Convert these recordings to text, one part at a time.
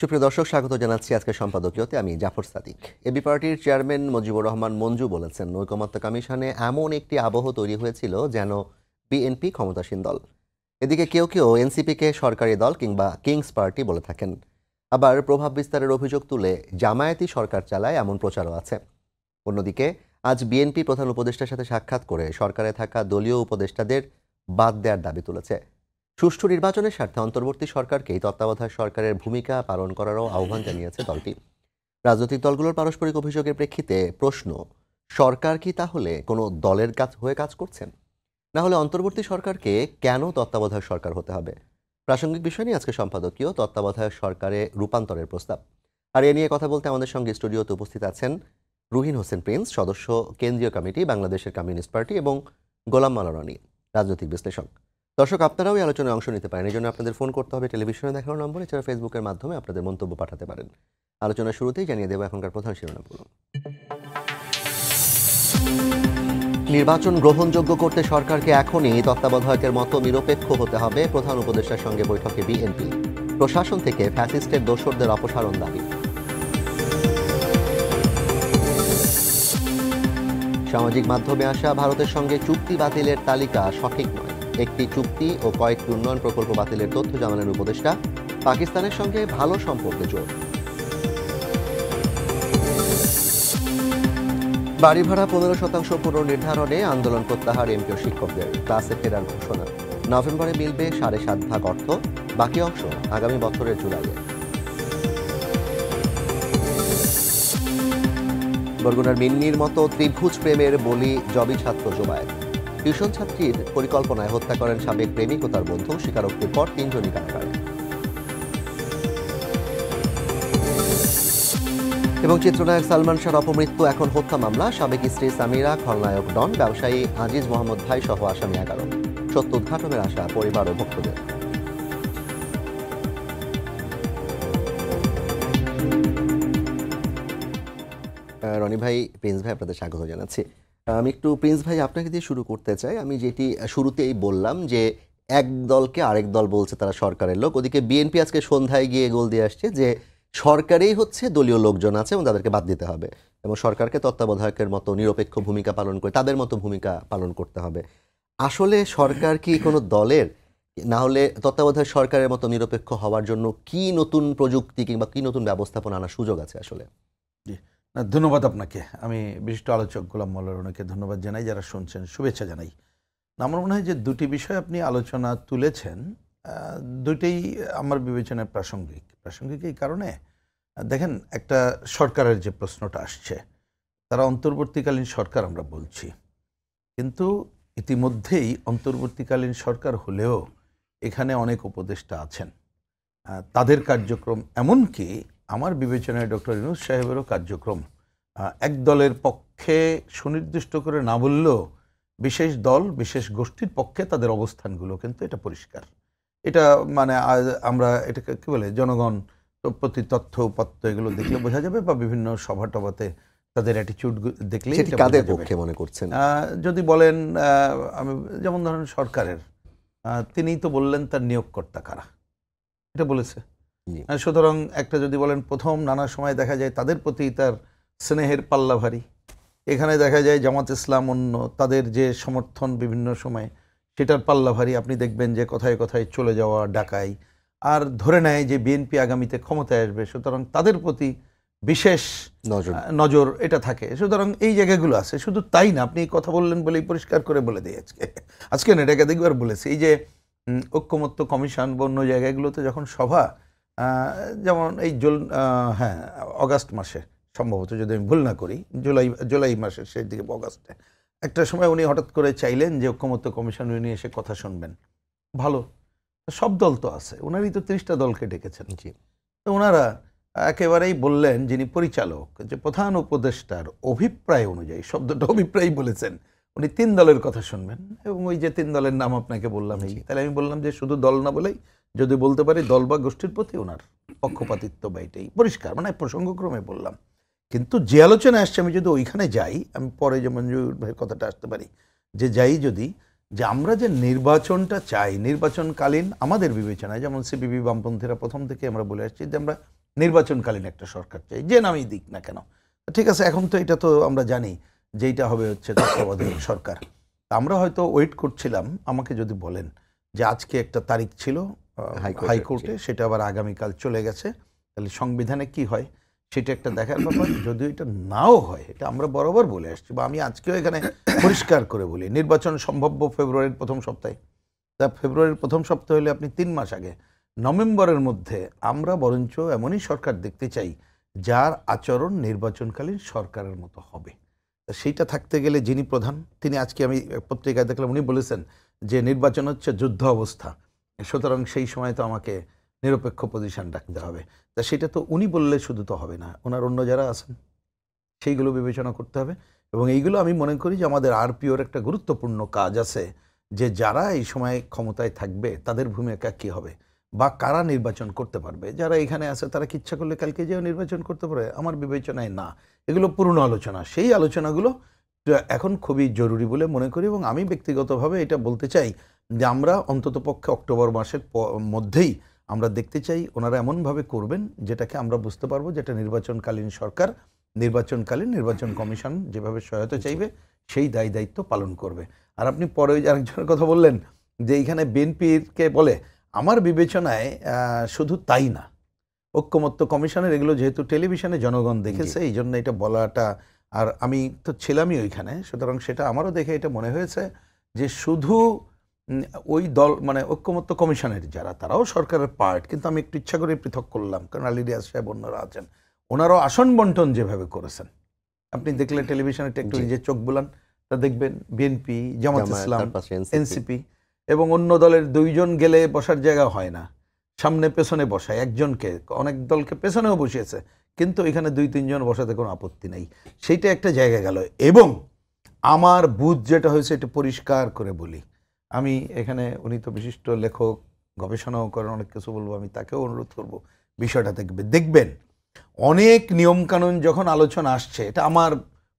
সুপ্রিয় দর্শক, স্বাগত জানাচ্ছি আজকে সম্পাদকীয়তে। আমি জাফর সাদিক। এবি পার্টির চেয়ারম্যান মুজিবুর রহমান মঞ্জু বলেছেন, ঐকমত্য কমিশনে এমন একটি আবহ তৈরি হয়েছিল যেন বিএনপি ক্ষমতাসীন দল। এদিকে কেউ কেউ এনসিপিকে সরকারি দল কিংবা কিংস পার্টি বলে থাকেন। আবার প্রভাব বিস্তারের অভিযোগ তুলে জামায়াতি সরকার চালায় এমন প্রচারও আছে। অন্যদিকে আজ বিএনপি প্রধান উপদেষ্টার সাথে সাক্ষাৎ করে সরকারে থাকা দলীয় উপদেষ্টাদের বাদ দেওয়ার দাবি তুলেছে। সুষ্ঠু নির্বাচনের স্বার্থে অন্তর্বর্তী সরকারকেই তত্ত্বাবধায়ক সরকারের ভূমিকা পালন করারও আহ্বান জানিয়েছে দলটি। রাজনৈতিক দলগুলোর পারস্পরিক অভিযোগের প্রেক্ষিতে প্রশ্ন, সরকার কি তাহলে কোনো দলের হয়ে কাজ করছেন? না হলে অন্তর্বর্তী সরকারকে কেন তত্ত্বাবধায়ক সরকার হতে হবে? প্রাসঙ্গিক বিষয় নিয়ে আজকে সম্পাদকীয় তত্ত্বাবধায়ক সরকারে রূপান্তরের প্রস্তাব। আর এ নিয়ে কথা বলতে আমাদের সঙ্গে স্টুডিওতে উপস্থিত আছেন রুহিন হোসেন প্রিন্স, সদস্য কেন্দ্রীয় কমিটি বাংলাদেশের কমিউনিস্ট পার্টি, এবং গোলাম মাওলা রনি, রাজনৈতিক বিশ্লেষক। দর্শক, আপনারাও এই আলোচনায় অংশ নিতে পারেন। এই জন্য আপনাদের ফোন করতে হবে টেলিভিশনে দেখানো নম্বরে, এছাড়া ফেসবুকের মাধ্যমে আপনাদের মন্তব্য পাঠাতে পারেন। আলোচনার শুরুতেই জানিয়ে দেব এখনকার প্রধান শিরোনামগুলো। নির্বাচন গ্রহণযোগ্য করতে সরকারকে এখনই তত্ত্বাবধায়কের মতো নিরপেক্ষ হতে হবে, প্রধান উপদেষ্টার সঙ্গে বৈঠকে বিএনপি। প্রশাসন থেকে ফ্যাসিস্টের দোসরদের অপসারণ দাবি। সামাজিক মাধ্যমে আসা ভারতের সঙ্গে চুক্তি বাতিলের তালিকা সঠিক নয়, একটি চুক্তি ও কয়েকটি উন্নয়ন প্রকল্প বাতিলের তথ্য জানালেন উপদেষ্টা। পাকিস্তানের সঙ্গে ভালো সম্পর্কে জোর। বাড়ি ভাড়া 15% পুনর্নির্ধারণে আন্দোলন প্রত্যাহার এমপি ও শিক্ষকদের। ক্লাসে ফেরার ঘোষণা। নভেম্বরে মিলবে 7.5 অর্থ, বাকি অংশ আগামী বছরের জুলাইয়ে। বরগুনার মিন্নির মতো ত্রিভুজ প্রেমের বলি জবি ছাত্র জোবায়েত। টিউশন ছাত্রীর পরিকল্পনায় হত্যা করেন সাবেক প্রেমিক ও তার বন্ধু। স্বীকারোক্তির পর 3জনই কারাগারে। এবং চিত্রনায়ক সালমান শাহর অপমৃত্যু এখন হত্যা মামলা। সাবেক স্ত্রী সামিরা, খলনায়ক ডন, ব্যবসায়ী আজিজ মোহাম্মদ ভাই সহ আসামি 11। সত্য উদ্ঘাটনের আশা পরিবার ও ভক্তদের। রনি ভাই, প্রিন্স ভাই, আপনাদের স্বাগত জানাচ্ছি। আমি একটু প্রিন্স ভাই আপনাকে দিয়ে শুরু করতে চাই। আমি যেটি শুরুতেই বললাম যে এক দলকে আরেক দল বলছে তারা সরকারের লোক, ওদিকে বিএনপি আজকে সন্ধ্যায় গিয়ে গোল দিয়ে আসছে যে সরকারেই হচ্ছে দলীয় লোকজন আছে এবং তাদেরকে বাদ দিতে হবে এবং সরকারকে তত্ত্বাবধায়কের মতো নিরপেক্ষ ভূমিকা পালন করে তাদের মতো ভূমিকা পালন করতে হবে। আসলে সরকার কি কোনো দলের? না হলে তত্ত্বাবধায়ক সরকারের মতো নিরপেক্ষ হওয়ার জন্য কি নতুন প্রযুক্তি কিংবা কি নতুন ব্যবস্থাপনা আনার সুযোগ আছে আসলে? ধন্যবাদ আপনাকে। আমি বিশিষ্ট আলোচক গোলাম মাওলা রনিকে ধন্যবাদ জানাই, যারা শুনছেন শুভেচ্ছা জানাই। আমার মনে হয় যে দুটি বিষয় আপনি আলোচনা তুলেছেন, দুটেই আমার বিবেচনায় প্রাসঙ্গিক। এই কারণে দেখেন, একটা সরকারের যে প্রশ্নটা আসছে, তারা অন্তর্বর্তীকালীন সরকার আমরা বলছি, কিন্তু ইতিমধ্যেই অন্তর্বর্তীকালীন সরকার হলেও এখানে অনেক উপদেষ্টা আছেন, তাদের কার্যক্রম, এমনকি আমার বিবেচনায় ডক্টর ইউনূস সাহেবেরও কার্যক্রম এক দলের পক্ষে সুনির্দিষ্ট করে না বললেও বিশেষ দল বিশেষ গোষ্ঠীর পক্ষে তাদের অবস্থানগুলো কিন্তু এটা পরিষ্কার। এটা মানে আমরা এটাকে কী বলে, জনগণ প্রতি তথ্য উপাত্ত এগুলো দেখলে বোঝা যাবে, বা বিভিন্ন সভা টভাতে তাদের অ্যাটিটিউড দেখলে কাদের পক্ষে মনে করছেন? যদি বলেন, আমি যেমন ধরেন সরকারের, তিনিই তো বললেন তার নিয়োগকর্তা কারা, এটা বলেছে। সুতরাং একটা যদি বলেন, প্রথম নানা সময় দেখা যায় তাদের প্রতি তার স্নেহের পাল্লা ভারী। এখানে দেখা যায় জামাত ইসলাম অন্য, তাদের যে সমর্থন বিভিন্ন সময় সেটার পাল্লা ভারী। আপনি দেখবেন যে কথায় কথায় চলে যাওয়া, ডাকাই, আর ধরে নেয় যে বিএনপি আগামীতে ক্ষমতায় আসবে, সুতরাং তাদের প্রতি বিশেষ নজর এটা থাকে। সুতরাং এই জায়গাগুলো আছে। শুধু তাই না, আপনি কথা বললেন বলেই পরিষ্কার করে বলে দিই আজকে না, এটাকে দেখবার বলেছি, এই যে ঐকমত্য কমিশন বা অন্য জায়গাগুলোতে যখন সভা, যেমন এই অগাস্ট মাসে সম্ভবত, যদি আমি ভুল না করি, জুলাই মাসের সেই দিকে অগাস্টে একটা সময় উনি হঠাৎ করে চাইলেন যে ঐকমত্য কমিশন উনি এসে কথা শুনবেন। ভালো, সব দল তো আছে, ওনারই তো 30টা দলকে ডেকেছেন। তো ওনারা একেবারেই বললেন, যিনি পরিচালক, যে প্রধান উপদেষ্টার অভিপ্রায় অনুযায়ী, শব্দটা অভিপ্রায় বলেছেন, উনি 3 দলের কথা শুনবেন, এবং ওই যে 3 দলের নাম আপনাকে বললাম। তাহলে আমি বললাম যে শুধু দল না বলেই যদি বলতে পারি দল বা গোষ্ঠীর প্রতি ওনার পক্ষপাতিত্ব বা এটাই পরিষ্কার, মানে প্রসঙ্গক্রমে বললাম। কিন্তু যে আলোচনা আসছে, আমি যদি ওইখানে যাই, আমি পরে যে মঞ্জুর ভাইয়ের কথাটা আসতে পারি, যে যাই যদি, যে আমরা যে নির্বাচনটা চাই, নির্বাচনকালীন আমাদের বিবেচনায়, যেমন সিপিবি বামপন্থীরা প্রথম থেকে আমরা বলে আসছি যে আমরা নির্বাচনকালীন একটা সরকার চাই, যে নামই দিক না কেন। ঠিক আছে, এখন তো এটা তো আমরা জানি যে এটা হবে হচ্ছে তত্ত্বাবধায়ক সরকার। আমরা হয়তো ওয়েট করছিলাম, আমাকে যদি বলেন যে আজকে একটা তারিখ ছিল হাইকোর্টে, সেটা আবার আগামীকাল চলে গেছে, তাহলে সংবিধানে কি হয় সেটা একটা দেখার ব্যাপার। যদিও এটা নাও হয়, এটা আমরা বরাবর বলে আসছি, বা আমি আজকেও এখানে পরিষ্কার করে বলি, নির্বাচন সম্ভাব্য ফেব্রুয়ারির প্রথম সপ্তাহে। তা ফেব্রুয়ারির প্রথম সপ্তাহ হলে আপনি 3 মাস আগে, নভেম্বরের মধ্যে আমরা বরঞ্চ এমনই সরকার দেখতে চাই যার আচরণ নির্বাচনকালীন সরকারের মতো হবে। সেইটা থাকতে গেলে যিনি প্রধান, তিনি আজকে আমি পত্রিকায় দেখলাম উনি বলেছেন যে নির্বাচন হচ্ছে যুদ্ধ অবস্থা, সুতরাং সেই সময় তো আমাকে নিরপেক্ষ পজিশন রাখতে হবে। তা সেটা তো উনি বললে শুধু তো হবে না, ওনার অন্য যারা আছেন সেইগুলো বিবেচনা করতে হবে। এবং এইগুলো আমি মনে করি যে আমাদের আরপিওর একটা গুরুত্বপূর্ণ কাজ আছে, যে যারা এই সময় ক্ষমতায় থাকবে তাদের ভূমিকা কী হবে, বা কারা নির্বাচন করতে পারবে। যারা এখানে আছে তারা কি ইচ্ছা করলে কালকে যেও নির্বাচন করতে পারে? আমার বিবেচনায় না। এগুলো পুরনো আলোচনা, সেই আলোচনাগুলো এখন খুবই জরুরি বলে মনে করি। এবং আমি ব্যক্তিগতভাবে এটা বলতে চাই যে আমরা অন্ততপক্ষে অক্টোবর মাসের মধ্যেই আমরা দেখতে চাই ওনারা এমনভাবে করবেন যেটাকে আমরা বুঝতে পারবো যেটা নির্বাচনকালীন সরকার, নির্বাচনকালীন নির্বাচন কমিশন যেভাবে সহায়তা চাইবে সেই দায় দায়িত্ব পালন করবে। আর আপনি পরে ওই আরেকজনের কথা বললেন যে এইখানে বিএনপিকে বলে, আমার বিবেচনায় শুধু তাই না, ঐক্যমত্য কমিশনের এগুলো যেহেতু টেলিভিশনে জনগণ দেখেছে, এই জন্য এটা বলাটা, আর আমি তো ছিলামই ওইখানে, সুতরাং সেটা আমারও দেখে এটা মনে হয়েছে যে শুধু ওই দল মানে ঐক্যমত্য কমিশনের যারা, তারাও সরকারের পার্ট, কিন্তু আমি একটু ইচ্ছা করে পৃথক করলাম কারণ আলী রিয়াজ সাহেব অন্যরা আছেন, ওনারাও আসন বন্টন যেভাবে করেছেন আপনি দেখলে টেলিভিশনে একটু নিজের চোখ বুলান, তা দেখবেন বিএনপি, জামাত ইসলাম, এনসিপি এবং অন্য দলের 2 জন গেলে বসার জায়গা হয় না, সামনে পেছনে বসায় একজনকে, অনেক দলকে পেছনেও বসিয়েছে, কিন্তু এখানে 2-3 জন বসাতে কোনো আপত্তি নেই, সেইটা একটা জায়গা গেল। এবং আমার বুথ যেটা হয়েছে এটা পরিষ্কার করে বলি, আমি এখানে, উনি তো বিশিষ্ট লেখক, গবেষণাও করেন, অনেক কিছু বলবো, আমি তাকেও অনুরোধ করব বিষয়টা দেখবেন অনেক নিয়মকানুন যখন আলোচনা আসছে, এটা আমার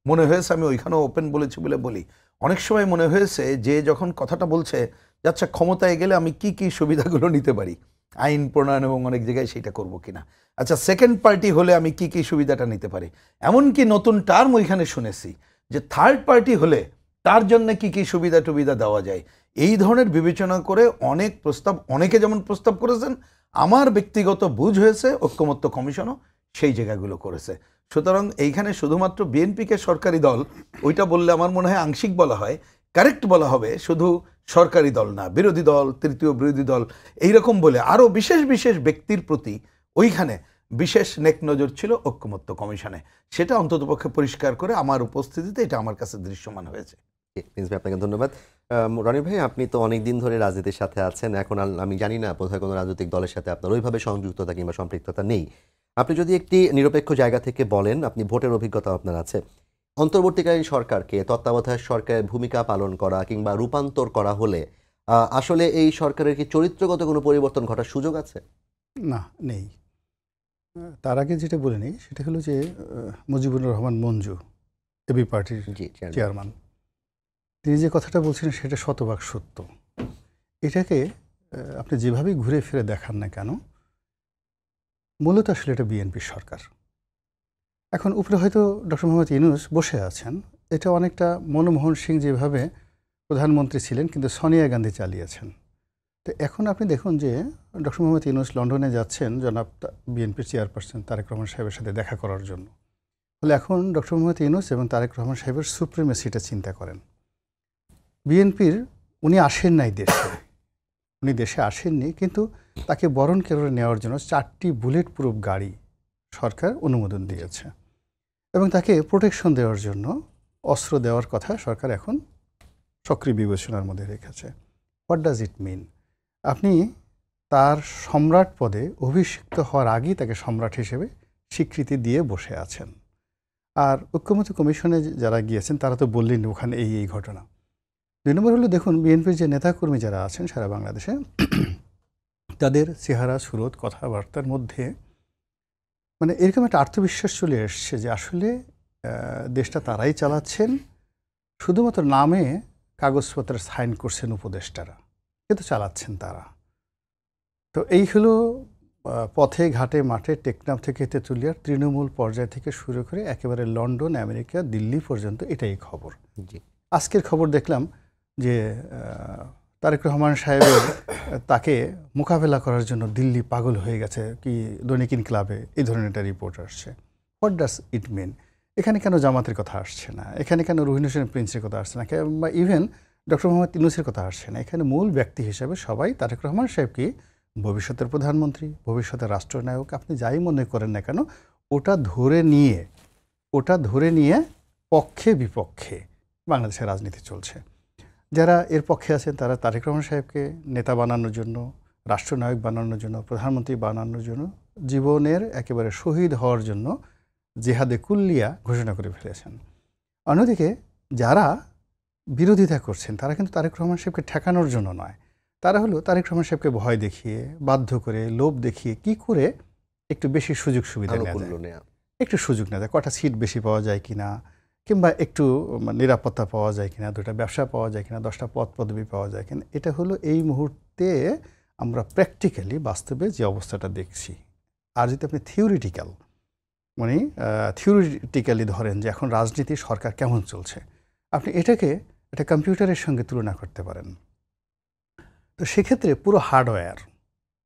মনে হয়েছে, আমি ওইখানেও ওপেন বলেছি বলে বলি, অনেক সময় মনে হয়েছে যে যখন কথাটা বলছে আচ্ছা ক্ষমতায় গেলে আমি কি কি সুবিধাগুলো নিতে পারি, আইন প্রণয়ন এবং অনেক জায়গায় সেটা করব কিনা, আচ্ছা সেকেন্ড পার্টি হলে আমি কি কি সুবিধাটা নিতে পারি, এমনকি নতুন টার্ম ওইখানে শুনেছি যে থার্ড পার্টি হলে তার জন্য কি কি সুবিধা টুবিধা দেওয়া যায়। এই ধরনের বিবেচনা করে অনেক প্রস্তাব, অনেকে যেমন প্রস্তাব করেছেন, আমার ব্যক্তিগত বুঝ হয়েছে ঐক্যমত্য কমিশনও সেই জায়গাগুলো করেছে। সুতরাং এইখানে শুধুমাত্র বিএনপিকে সরকারি দল ওইটা বললে আমার মনে হয় আংশিক বলা হয়, কারেক্ট বলা হবে শুধু সরকারি দল না, বিরোধী দল, তৃতীয় বিরোধী দল, এইরকম বলে আরও বিশেষ বিশেষ ব্যক্তির প্রতি ওইখানে বিশেষ নেক নজর ছিল ঐক্যমত্য কমিশনে, সেটা অন্ততপক্ষে পরিষ্কার করে আমার উপস্থিতিতে এটা আমার কাছে দৃশ্যমান হয়েছে। আপনাকে ধন্যবাদ। রনি ভাই, আপনি তো অনেক দিন ধরে রাজনীতির সাথে আছেন, এখন আমি জানি না বোধহয় কোনো রাজনৈতিক দলের সাথে আপনার ওইভাবে সংযুক্ততা কিংবা সম্পৃক্ততা নেই, আপনি যদি একটি নিরপেক্ষ জায়গা থেকে বলেন, আপনি ভোটের অভিজ্ঞতা আপনার আছে, অন্তর্বর্তীকালীন সরকারকে তত্ত্বাবধায়ক সরকারের ভূমিকা পালন করা কিংবা রূপান্তর করা হলে আসলে এই সরকারের কি চরিত্রগত কোনো পরিবর্তন ঘটার সুযোগ আছে? না, নেই। তার আগে যেটা বলে নিই সেটা হলো যে মুজিবুর রহমান মঞ্জু, এবি পার্টির চেয়ারম্যান, তিনি যে কথাটা বলছিলেন সেটা শতভাগ সত্য। এটাকে আপনি যেভাবেই ঘুরে ফিরে দেখান না কেন, মূলত আসলে এটা বিএনপির সরকার। এখন উপরে হয়তো ডক্টর মোহাম্মদ ইউনূস বসে আছেন, এটা অনেকটা মনমোহন সিং যেভাবে প্রধানমন্ত্রী ছিলেন কিন্তু সোনিয়া গান্ধী চালিয়েছেন। তো এখন আপনি দেখুন যে ডক্টর মোহাম্মদ ইউনূস লন্ডনে যাচ্ছেন জনাব বিএনপির চেয়ারপারসন তারেক রহমান সাহেবের সাথে দেখা করার জন্য। ফলে এখন ডক্টর মোহাম্মদ ইউনূস এবং তারেক রহমান সাহেবের সুপ্রিমেসিটা চিন্তা করেন। বিএনপির উনি আসেন নাই দেশে, উনি দেশে আসেননি, কিন্তু তাকে বরণ করে নেওয়ার জন্য 4টি বুলেট প্রুফ গাড়ি সরকার অনুমোদন দিয়েছে এবং তাকে প্রোটেকশন দেওয়ার জন্য অস্ত্র দেওয়ার কথা সরকার এখন সক্রিয় বিবেচনার মধ্যে রেখেছে। হোয়াট ডাজ ইট মিন? আপনি তার সম্রাট পদে অভিষিক্ত হওয়ার আগেই তাকে সম্রাট হিসেবে স্বীকৃতি দিয়ে বসে আছেন। আর ঐক্যমত্য কমিশনে যারা গিয়েছেন তারা তো বললেন ওখানে এই ঘটনা। 2 নম্বর হলো দেখুন বিএনপির যে নেতাকর্মী যারা আছেন সারা বাংলাদেশে, তাদের চেহারা সুরত কথাবার্তার মধ্যে মানে এরকম একটা আত্মবিশ্বাস চলে এসছে যে আসলে দেশটা তারাই চালাচ্ছেন, শুধুমাত্র নামে কাগজপত্রে সাইন করছেন উপদেষ্টারা, কিন্তু চালাচ্ছেন তারা। তো এই হলো পথে ঘাটে মাঠে টেকনাফ থেকে তেঁতুলিয়ার তৃণমূল পর্যায় থেকে শুরু করে একেবারে লন্ডন, আমেরিকা, দিল্লি পর্যন্ত এটাই খবর। আজকের খবর দেখলাম যে তারেক রহমান সাহেবের তাকে মোকাবেলা করার জন্য দিল্লি পাগল হয়ে গেছে, কি দৈনিক ইনকিলাবে এই ধরনের একটা রিপোর্ট আসছে। হোয়াট ডাস ইট মিন? এখানে কেন জামাতের কথা আসছে না? এখানে কেন রহিন হোসেন প্রিন্সের কথা আসছে না? বা ইভেন ডক্টর মোহাম্মদ ইউনূসের কথা আসছে না? এখানে মূল ব্যক্তি হিসেবে সবাই তারেক রহমান সাহেবকে ভবিষ্যতের প্রধানমন্ত্রী, ভবিষ্যতের রাষ্ট্রনায়ক, আপনি যাই মনে করেন না কেন, ওটা ধরে নিয়ে পক্ষে বিপক্ষে বাংলাদেশের রাজনীতি চলছে। যারা এর পক্ষে আছেন তারা তারেক রহমান সাহেবকে নেতা বানানোর জন্য, রাষ্ট্রনায়ক বানানোর জন্য, প্রধানমন্ত্রী বানানোর জন্য, জীবনের একেবারে শহীদ হওয়ার জন্য জেহাদে কুল্লিয়া ঘোষণা করে ফেলেছেন। অন্যদিকে যারা বিরোধিতা করছেন তারা কিন্তু তারেক রহমান সাহেবকে ঠেকানোর জন্য নয়, তারা হলো তারেক রহমান সাহেবকে ভয় দেখিয়ে, বাধ্য করে, লোভ দেখিয়ে কি করে একটু বেশি সুযোগ সুবিধা নেওয়া, একটু সুযোগ নেওয়া যায়, কটা সিট বেশি পাওয়া যায় কিনা, কিংবা একটু নিরাপত্তা পাওয়া যায় কিনা, দুটা ব্যবসা পাওয়া যায় কিনা, 10টা পদ পদবি পাওয়া যায় কিনা। এটা হলো এই মুহূর্তে আমরা প্র্যাকটিক্যালি বাস্তবে যে অবস্থাটা দেখছি। আর যদি আপনি থিওরিটিক্যালি ধরেন যে এখন রাজনীতি সরকার কেমন চলছে, আপনি এটাকে একটা কম্পিউটারের সঙ্গে তুলনা করতে পারেন। তো সেক্ষেত্রে পুরো হার্ডওয়্যার,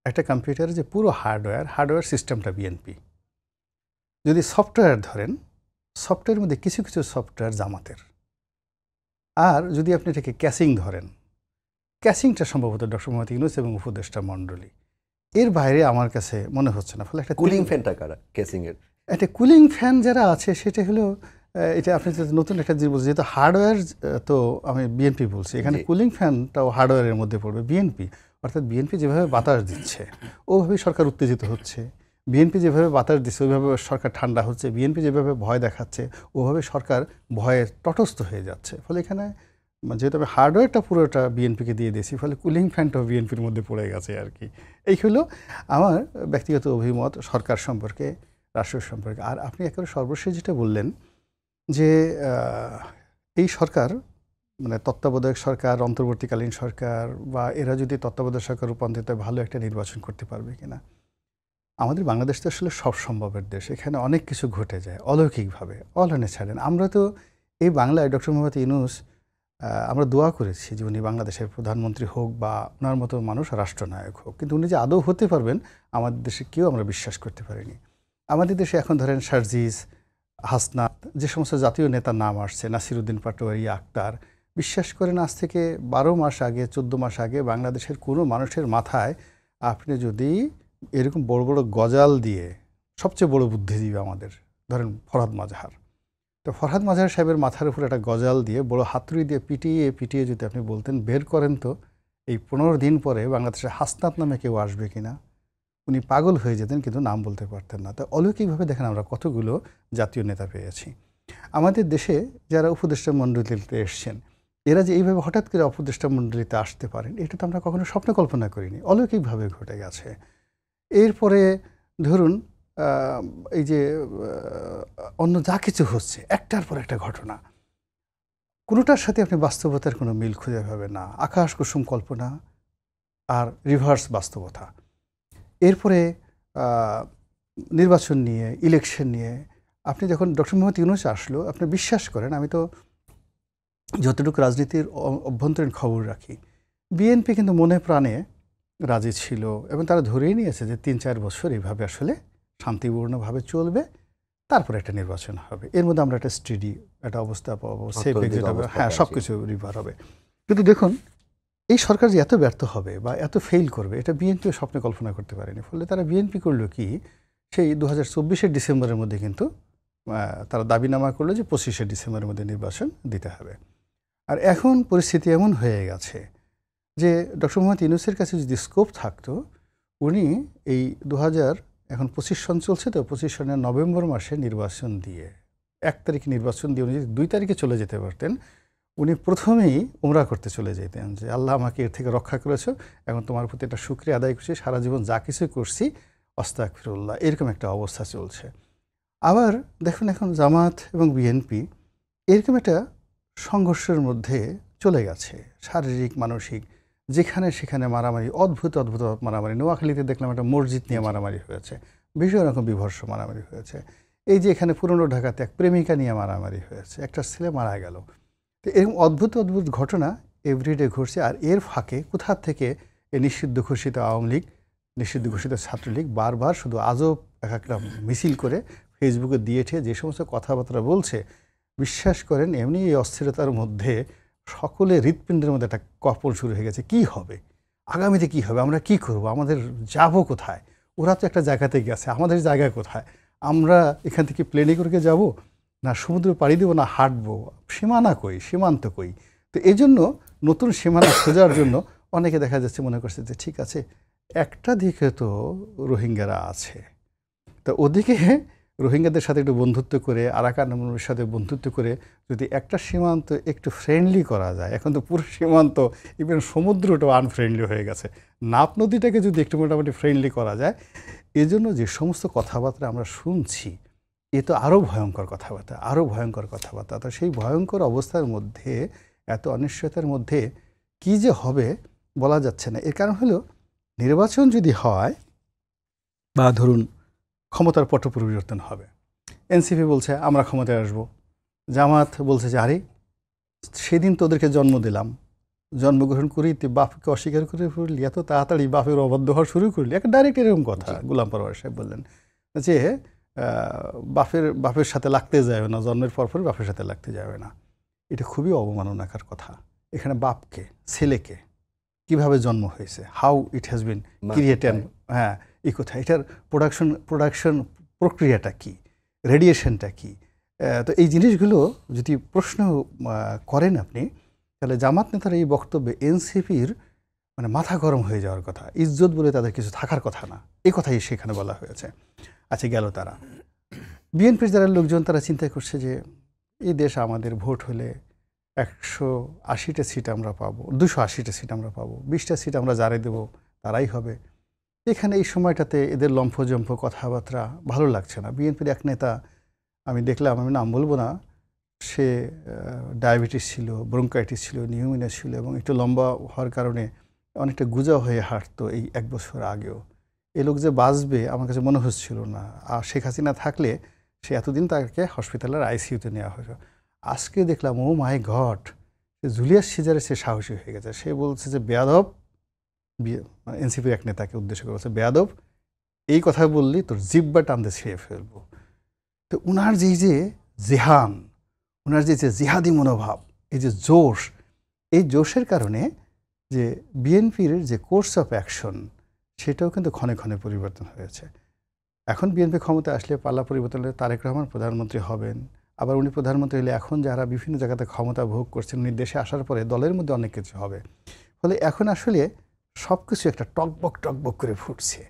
একটা কম্পিউটারের যে পুরো হার্ডওয়্যার সিস্টেমটা বিএনপি। যদি সফটওয়্যার ধরেন, সফটওয়্যারের মধ্যে কিছু কিছু সফটওয়্যার জামাতের। আর যদি আপনি এটাকে ক্যাসিং ধরেন, ক্যাসিংটা সম্ভবত ডক্টর মোহাম্মদ ইউনূস এবং উপদেষ্টা মণ্ডলী, এর বাইরে আমার কাছে মনে হচ্ছে না। ফলে একটা কুলিং ফ্যানটা কারা ক্যাসিং এর? একটা কুলিং ফ্যান যারা আছে সেটা হলো, এটা আপনি নতুন একটা জিনিস বলছেন, যেহেতু হার্ডওয়্যার, তো আমি বিএনপি বলছি, এখানে কুলিং ফ্যানটাও হার্ডওয়্যারের মধ্যে পড়বে বিএনপি। অর্থাৎ বিএনপি যেভাবে বাতাস দিচ্ছে ওভাবেই সরকার উত্তেজিত হচ্ছে, বিএনপি যেভাবে বাতাস দিচ্ছে ওইভাবে সরকার ঠান্ডা হচ্ছে, বিএনপি যেভাবে ভয় দেখাচ্ছে ওভাবে সরকার ভয়ে তটস্থ হয়ে যাচ্ছে। ফলে এখানে যেহেতু আমি হার্ডওয়্যারটা পুরোটা বিএনপিকে দিয়ে দিয়েছি, ফলে কুলিং ফ্যানটাও বিএনপির মধ্যে পড়ে গেছে আর কি। এই হলো আমার ব্যক্তিগত অভিমত সরকার সম্পর্কে, রাষ্ট্র সম্পর্কে। আর আপনি একেবারে সর্বশেষ যেটা বললেন যে এই সরকার, মানে তত্ত্বাবধায়ক সরকার, অন্তর্বর্তীকালীন সরকার, বা এরা যদি তত্ত্বাবধায়ক সরকার রূপান্তরিত ভালো একটা নির্বাচন করতে পারবে কিনা। আমাদের বাংলাদেশ তো আসলে সব সম্ভবের দেশ, এখানে অনেক কিছু ঘটে যায় অলৌকিকভাবে, অলনে ছাড়েন। আমরা তো এই বাংলায় ডক্টর মোহাম্মদ ইউনূস, আমরা দোয়া করেছি যে উনি বাংলাদেশের প্রধানমন্ত্রী হোক বা ওনার মতো মানুষ রাষ্ট্রনায়ক হোক, কিন্তু উনি যে আদৌ হতে পারবেন আমাদের দেশে কেউ আমরা বিশ্বাস করতে পারিনি। আমাদের দেশে এখন ধরেন সার্জিস, হাসনাত, যে সমস্ত জাতীয় নেতার নাম আসছে, নাসিরুদ্দিন পাটোয়ারি, আক্তার, বিশ্বাস করেন আজ থেকে 12 মাস আগে, 14 মাস আগে বাংলাদেশের কোনো মানুষের মাথায় আপনি যদি এরকম বড় বড় গজাল দিয়ে, সবচেয়ে বড় বুদ্ধিজীবী আমাদের ধরেন ফরহাদ মাজহার, তো ফরহাদ মাজহার সাহেবের মাথার উপর একটা গজাল দিয়ে বড় হাতুড়ি দিয়ে পিটিয়ে পিটিয়ে যদি আপনি বলতেন বের করেন তো এই 15 দিন পরে বাংলাদেশে হাসনাত নামে কেউ আসবে কিনা, উনি পাগল হয়ে যেতেন, কিন্তু নাম বলতে পারতেন না। তো অলৌকিকভাবে দেখেন আমরা কতগুলো জাতীয় নেতা পেয়েছি আমাদের দেশে যারা উপদেষ্টা মণ্ডলীতে এসছেন। এরা যে এইভাবে হঠাৎ করে উপদেষ্টা মণ্ডলীতে আসতে পারেন এটা তো আমরা কখনো স্বপ্ন কল্পনা করিনি, অলৌকিকভাবে ঘটে গেছে। এরপরে ধরুন এই যে অন্য যা কিছু হচ্ছে একটার পর একটা ঘটনা, কোনোটার সাথে আপনি বাস্তবতার কোনো মিল খুঁজে পাবেন না, আকাশ কুসুম কল্পনা আর রিভার্স বাস্তবতা। এরপরে নির্বাচন নিয়ে, ইলেকশন নিয়ে আপনি যখন ডক্টর মোহাম্মদ ইউনূস আসলো, আপনি বিশ্বাস করেন, আমি তো যতটুকু রাজনীতির অভ্যন্তরীণ খবর রাখি, বিএনপি কিন্তু মনে প্রাণে রাজি ছিল এবং তারা ধরেই নিয়েছে যে 3-4 বছর এইভাবে আসলে শান্তিপূর্ণভাবে চলবে, তারপরে একটা নির্বাচন হবে, এর মধ্যে আমরা একটা স্টেডি একটা অবস্থা পাবো, সেফ এক্সিট হবে, হ্যাঁ সব কিছু রিভার হবে। কিন্তু দেখুন এই সরকার যে এত ব্যর্থ হবে বা এত ফেল করবে এটা বিএনপিও স্বপ্নে কল্পনা করতে পারেনি। ফলে তারা বিএনপি করলো কি, সেই 2024 ডিসেম্বরের মধ্যে কিন্তু তারা দাবিনামা করলো যে 25 ডিসেম্বরের মধ্যে নির্বাচন দিতে হবে। আর এখন পরিস্থিতি এমন হয়ে গেছে যে ডক্টর মোহাম্মদ ইউনূসের কাছে যদি স্কোপ থাকতো, উনি এই 2025 সন চলছে তো, 25 সনের নভেম্বর মাসে নির্বাচন দিয়ে 1 তারিখে নির্বাচন দিয়ে উনি যদি 2 তারিখে চলে যেতে পারতেন, উনি প্রথমেই উমরা করতে চলে যেতেন যে আল্লাহ আমাকে এর থেকে রক্ষা করেছো, এখন তোমার প্রতি একটা শুকরিয়া আদায় করছি, সারা জীবন যা কিছু করছি আস্তাগফিরুল্লাহ, এরকম একটা অবস্থা চলছে। আবার দেখুন এখন জামাত এবং বিএনপি এরকম একটা সংঘর্ষের মধ্যে চলে গেছে, শারীরিক মানসিক। যেখানে সেখানে মারামারি, অদ্ভুত অদ্ভুত মারামারি। নোয়াখালীতে দেখলাম একটা মসজিদ নিয়ে মারামারি হয়েছে, ভীষণ রকম বিভৎস মারামারি হয়েছে। এই যে এখানে পুরনো ঢাকাতে এক প্রেমিকা নিয়ে মারামারি হয়েছে, একটা ছেলে মারা গেল। তো এরকম অদ্ভুত অদ্ভুত ঘটনা এভরিডে ঘটছে। আর এর ফাঁকে কোথা থেকে এই নিষিদ্ধ ঘোষিত আওয়ামী লীগ, নিষিদ্ধ ঘোষিত ছাত্রলীগ বারবার শুধু আজব এক একটা মিছিল করে ফেসবুকে দিয়েছে যে সমস্ত কথাবার্তা বলছে, বিশ্বাস করেন এমনি এই অস্থিরতার মধ্যে সকলে হৃৎপিণ্ডের মধ্যে একটা কপল শুরু হয়ে গেছে। কি হবে আগামীতে, কি হবে, আমরা কি করব, আমাদের যাব কোথায়? ওরা তো একটা জায়গাতে গেছে, আমাদের জায়গা কোথায়? আমরা এখান থেকে প্লেনে করে যাব, না সমুদ্র পাড়ি দেবো, না হাঁটবো? সীমানা কই, সীমান্ত কই? তো এই জন্য নতুন সীমানা খোঁজার জন্য অনেকে দেখা যাচ্ছে মনে করছে যে ঠিক আছে, একটা দিকে তো রোহিঙ্গারা আছে, তো ওদিকে রোহিঙ্গাদের সাথে একটু বন্ধুত্ব করে, আরাকানের সাথে বন্ধুত্ব করে যদি একটা সীমান্ত একটু ফ্রেন্ডলি করা যায়। এখন তো পুরো সীমান্ত, ইভেন সমুদ্রটাও আনফ্রেন্ডলি হয়ে গেছে, নাপ নদীটাকে যদি একটু মোটামুটি ফ্রেন্ডলি করা যায়, এজন্য যে সমস্ত কথাবার্তা আমরা শুনছি, এ তো আরও ভয়ঙ্কর কথাবার্তা, আরও ভয়ঙ্কর কথাবার্তা। তো সেই ভয়ঙ্কর অবস্থার মধ্যে, এত অনিশ্চয়তার মধ্যে কি যে হবে বলা যাচ্ছে না। এর কারণ হলো নির্বাচন যদি হয় বা ধরুন ক্ষমতার পট পরিবর্তন হবে, এনসিপি বলছে আমরা ক্ষমতায় আসব, জামাত বলছে যে আরে সেদিন তোদেরকে জন্ম দিলাম, জন্মগ্রহণ করি তুই বাপকে অস্বীকার করে পড়লি, এত তাড়াতাড়ি বাপের অবাধ্য হওয়া শুরু করলি। একটা ডাইরেক্ট এরকম কথা গোলাম পরোয়ার সাহেব বললেন যে বাপের সাথে লাগতে যাবে না, জন্মের পরপর বাপের সাথে লাগতে যাবে না। এটা খুবই অবমাননাকার কথা। এখানে বাপকে, ছেলেকে কিভাবে জন্ম হয়েছে, how it has been created, হ্যাঁ এই কথা, এটার প্রোডাকশন প্রক্রিয়াটা কি, রেডিয়েশনটা কি। তো এই জিনিসগুলো যদি প্রশ্ন করেন আপনি, তাহলে জামাত নেতার এই বক্তব্যে এনসিপির মানে মাথা গরম হয়ে যাওয়ার কথা, ইজ্জত বলে তাদের কিছু থাকার কথা না, এই কথাই সেখানে বলা হয়েছে। আচ্ছা গেল তারা, বিএনপির যারা লোকজন তারা চিন্তা করছে যে এই দেশ আমাদের, ভোট হলে 180টা সিট আমরা পাবো, 280টা সিট আমরা পাবো, 20টা সিট আমরা যারাই দেবো তারাই হবে। এখানে এই সময়টাতে এদের লম্ফজম্ফ কথাবার্তা ভালো লাগছে না। বিএনপির এক নেতা আমি দেখলাম, আমি নাম বলবো না, সে ডায়াবেটিস ছিল, ব্রঙ্কাইটিস ছিল, নিউমোনিয়া ছিল এবং একটু লম্বা হওয়ার কারণে অনেকটা গুজা হয়ে হাঁটতো এই 1 বছর আগেও। এ লোক যে বাঁচবে আমার কাছে মনে হচ্ছিল না। আর শেখ হাসিনা থাকলে সে এতদিন তাকে হসপিটালের আইসিইউতে নেওয়া হতো। আজকে দেখলাম ও মাই গড, জুলিয়াস সিজারে সে সাহসী হয়ে গেছে। সে বলছে যে বেয়াদব, এনসিপির এক নেতাকে উদ্দেশ্য করে বলছে, বেয়াদব এই কথা বললি তোর জিব্বা টানতে ছিঁড়ে ফেলবো। তো উনার যে জেহান, ওনার যে জিহাদি মনোভাব, এই যে জোশ, এই জোশের কারণে যে বিএনপির যে কোর্স অফ অ্যাকশন সেটাও কিন্তু ক্ষণে ক্ষণে পরিবর্তন হয়েছে। এখন বিএনপি ক্ষমতা আসলে পাল্লা পরিবর্তন হলে তারেক রহমান প্রধানমন্ত্রী হবেন। আবার উনি প্রধানমন্ত্রী হলে এখন যারা বিভিন্ন জায়গাতে ক্ষমতা ভোগ করছেন, উনি দেশে আসার পরে দলের মধ্যে অনেক কিছু হবে। ফলে এখন আসলে সব কিছু একটা টকবক টকবক করে ফুটছে।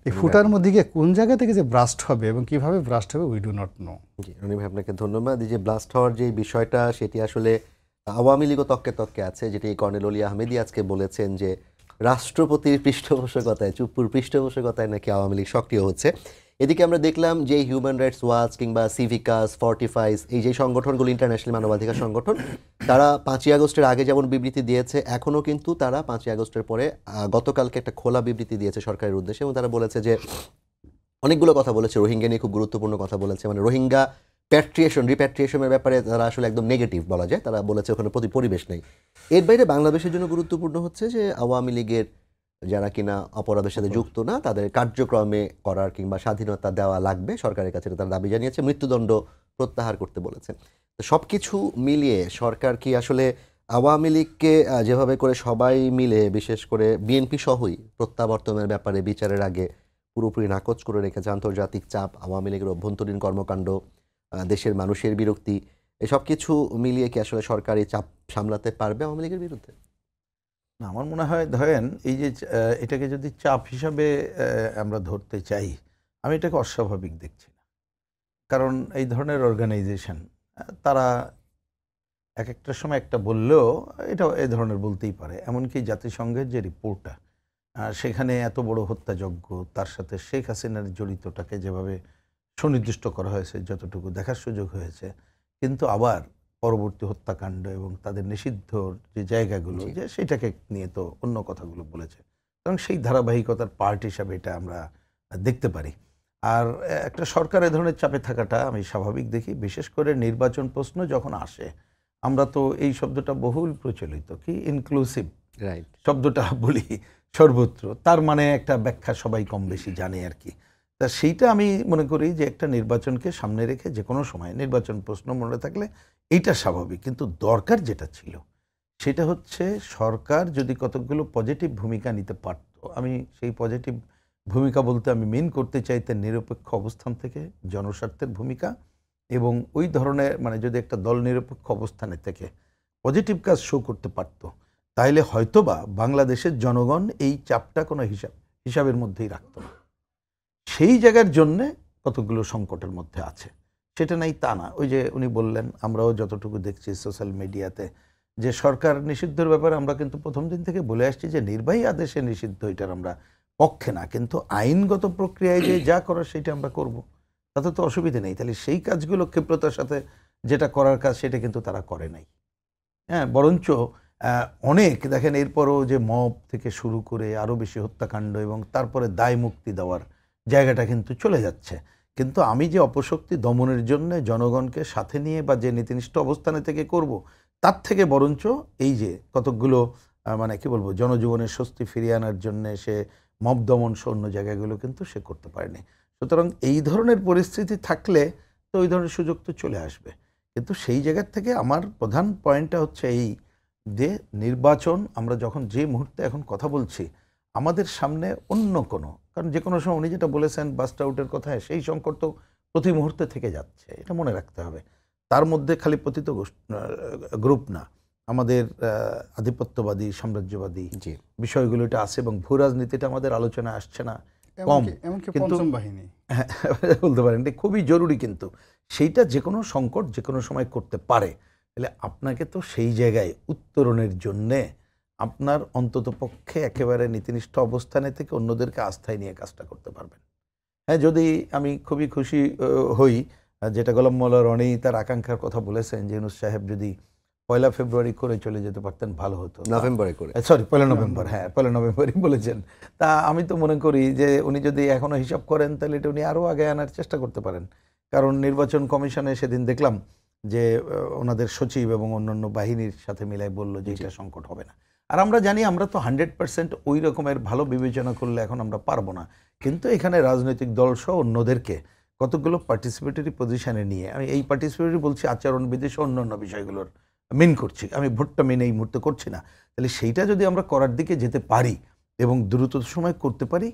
এই ফুটার মধ্যে গিয়ে কোন জায়গা থেকে যে ব্রাস্ট হবে এবং কিভাবে ব্রাস্ট হবে উই ডু নট নো। জি রনি ভাই, আপনাকে ধন্যবাদ। এই যে ব্লাস্ট হওয়ার যে বিষয়টা, সেটি আসলে আওয়ামী লীগও তককে তককে আছে, যেটি কর্নেল অলি আহমেদি আজকে বলেছেন যে রাষ্ট্রপতির পৃষ্ঠপোষকতায়, চুপ্পুর পৃষ্ঠপোষকতায় নাকি আওয়ামী লীগ সক্রিয় হচ্ছে। এদিকে আমরা দেখলাম যে হিউম্যান রাইটস ওয়াচ কিংবা সিভিকাস, ফর্টিফাইস, এই যে সংগঠনগুলো ইন্টারন্যাশনাল মানবাধিকার সংগঠন, তারা 5ই আগস্টের আগে যেমন বিবৃতি দিয়েছে, এখনও কিন্তু তারা 5ই আগস্টের পরে গতকালকে একটা খোলা বিবৃতি দিয়েছে সরকারের উদ্দেশ্যে, এবং তারা বলেছে যে অনেকগুলো কথা বলেছে, রোহিঙ্গা নিয়ে খুব গুরুত্বপূর্ণ কথা বলেছে। মানে রোহিঙ্গা রিপ্যাট্রিয়েশনের ব্যাপারে তারা আসলে একদম নেগেটিভ বলা যায়, তারা বলেছে ওখানে পরিবেশ নেই। এর বাইরে বাংলাদেশের জন্য গুরুত্বপূর্ণ হচ্ছে যে আওয়ামী লীগের যারা কিনা অপরাধের সাথে যুক্ত না, তাদের কার্যক্রমে করার কিংবা স্বাধীনতা দেওয়া লাগবে সরকারের কাছে, তারা দাবি জানিয়েছে। মৃত্যুদণ্ড প্রত্যাহার করতে বলেছেন। তো সব কিছু মিলিয়ে সরকার কি আসলে আওয়ামী লীগকে যেভাবে করে সবাই মিলে, বিশেষ করে বিএনপি সহই, প্রত্যাবর্তনের ব্যাপারে বিচারের আগে পুরোপুরি নাকচ করে রেখেছে, আন্তর্জাতিক চাপ, আওয়ামী লীগের অভ্যন্তরীণ কর্মকাণ্ড, দেশের মানুষের বিরক্তি, এসব কিছু মিলিয়ে কি আসলে সরকার এই চাপ সামলাতে পারবে আওয়ামী লীগের বিরুদ্ধে? না, আমার মনে হয় ধরেন এই যে এটাকে যদি চাপ হিসাবে আমরা ধরতে চাই, আমি এটাকে অস্বাভাবিক দেখছি না। কারণ এই ধরনের অর্গানাইজেশন তারা এক একটা সময় একটা বললেও এটা এই ধরনের বলতেই পারে। এমনকি জাতিসংঘের যে রিপোর্টটা, সেখানে এত বড় হত্যাযজ্ঞ, তার সাথে শেখ হাসিনার জড়িতটাকে যেভাবে সুনির্দিষ্ট করা হয়েছে, যতটুকু দেখার সুযোগ হয়েছে, কিন্তু আবার পরবর্তী হত্যাকাণ্ড এবং তাদের নিষিদ্ধ যে জায়গাগুলো, যে সেটাকে নিয়ে তো অন্য কথাগুলো বলেছে, এবং সেই ধারাবাহিকতার পার্ট হিসাবে এটা আমরা দেখতে পারি। আর একটা সরকার এ ধরনের চাপে থাকাটা আমি স্বাভাবিক দেখি, বিশেষ করে নির্বাচন প্রশ্ন যখন আসে। আমরা তো এই শব্দটা বহুল প্রচলিত, কি ইনক্লুসিভ শব্দটা বলি সর্বত্র, তার মানে একটা ব্যাখ্যা সবাই কম বেশি জানে আর কি। তা সেইটা আমি মনে করি যে একটা নির্বাচনকে সামনে রেখে যে কোনো সময় নির্বাচন প্রশ্ন মনে থাকলে এইটা স্বাভাবিক, কিন্তু দরকার যেটা ছিল সেটা হচ্ছে সরকার যদি কতকগুলো পজিটিভ ভূমিকা নিতে পারত। আমি সেই পজিটিভ ভূমিকা বলতে আমি মেন করতে চাইতে নিরপেক্ষ অবস্থান থেকে জনস্বার্থের ভূমিকা, এবং ওই ধরনের মানে যদি একটা দল নিরপেক্ষ অবস্থানে থেকে পজিটিভ কাজ শো করতে পারত, তাহলে হয়তোবা বাংলাদেশের জনগণ এই চাপটা কোনো হিসাবের মধ্যেই রাখত না। সেই জায়গার জন্যে কতগুলো সংকটের মধ্যে আছে, সেটা নাই তা না। ওই যে উনি বললেন, আমরাও যতটুকু দেখছি সোশ্যাল মিডিয়াতে যে সরকার নিষিদ্ধের ব্যাপারে আমরা কিন্তু প্রথম দিন থেকে বলে আসছি যে নির্বাহী আদেশে নিষিদ্ধ, এটার আমরা পক্ষে না, কিন্তু আইনগত প্রক্রিয়ায় যে যা করার সেটা আমরা করব, তাতে তো অসুবিধা নেই। তাহলে সেই কাজগুলো ক্ষিপ্রতার সাথে যেটা করার কাজ সেটা কিন্তু তারা করে নাই। হ্যাঁ, বরঞ্চ অনেক দেখেন এরপরও যে মব থেকে শুরু করে আরও বেশি হত্যাকাণ্ড এবং তারপরে দায় মুক্তি দেওয়ার জায়গাটা কিন্তু চলে যাচ্ছে। কিন্তু আমি যে অপশক্তি দমনের জন্য জনগণকে সাথে নিয়ে বা যে নীতিনিষ্ঠ অবস্থানে থেকে করব, তার থেকে বরঞ্চ এই যে কতকগুলো মানে কি বলবো জনজীবনের স্বস্তি ফিরিয়ে আনার জন্য সে মব দমন অন্য জায়গাগুলো কিন্তু সে করতে পারেনি। সুতরাং এই ধরনের পরিস্থিতি থাকলে তো ওই ধরনের সুযোগ তো চলে আসবে। কিন্তু সেই জায়গার থেকে আমার প্রধান পয়েন্টটা হচ্ছে এই যে নির্বাচন আমরা যখন যে মুহূর্তে এখন কথা বলছি, আমাদের সামনে অন্য কোনো, কারণ যে কোনো সময় উনি যেটা বলেছেন বাস্ট আউটের কথায়, সেই সংকট তো প্রতি মুহূর্তে থেকে যাচ্ছে, এটা মনে রাখতে হবে। তার মধ্যে খালি পতিত গ্রুপ না, আমাদের আধিপত্যবাদী সাম্রাজ্যবাদী বিষয়গুলো এটা আছে, এবং ভূ রাজনীতিটা আমাদের আলোচনায় আসছে না কম, কিন্তু বলতে পারেন এটা খুবই জরুরি। কিন্তু সেইটা যে কোনো সংকট যে কোনো সময় করতে পারে। তাহলে আপনাকে তো সেই জায়গায় উত্তরণের জন্যে আপনার অন্তত পক্ষে একেবারে নীতিনিষ্ঠ অবস্থানে থেকে অন্যদেরকে আস্থায় নিয়ে কাজটা করতে পারবেন। হ্যাঁ, যদি আমি খুবই খুশি হই, যেটা গোলাম মোল্লা রনি তার আকাঙ্ক্ষার কথা বলেছেন যে ইউনূস সাহেব যদি 1 ফেব্রুয়ারি করে চলে যেতে পারতেন ভালো হতো, নভেম্বরে করে, সরি 1 নভেম্বর, হ্যাঁ 1 নভেম্বরই বলেছেন। তা আমি তো মনে করি যে উনি যদি এখনও হিসাব করেন তাহলে এটা উনি আরও আগে আনার চেষ্টা করতে পারেন। কারণ নির্বাচন কমিশনে সেদিন দেখলাম যে ওনাদের সচিব এবং অন্যান্য বাহিনীর সাথে মিলাই বলল যে এটা সংকট হবে না। আর আমরা জানি আমরা তো 100% ওই রকমের ভালো বিবেচনা করলে এখন আমরা পারবো না, কিন্তু এখানে রাজনৈতিক দলসহ অন্যদেরকে কতগুলো পার্টিসিপেটরি পজিশনে নিয়ে, আমি এই পার্টিসিপেটরি বলছি আচরণবিধি সহ অন্যান্য বিষয়গুলোর মেন করছি, আমি ভোটটা মেন এই মুহূর্তে করছি না। তাহলে সেইটা যদি আমরা করার দিকে যেতে পারি এবং দ্রুত সময় করতে পারি,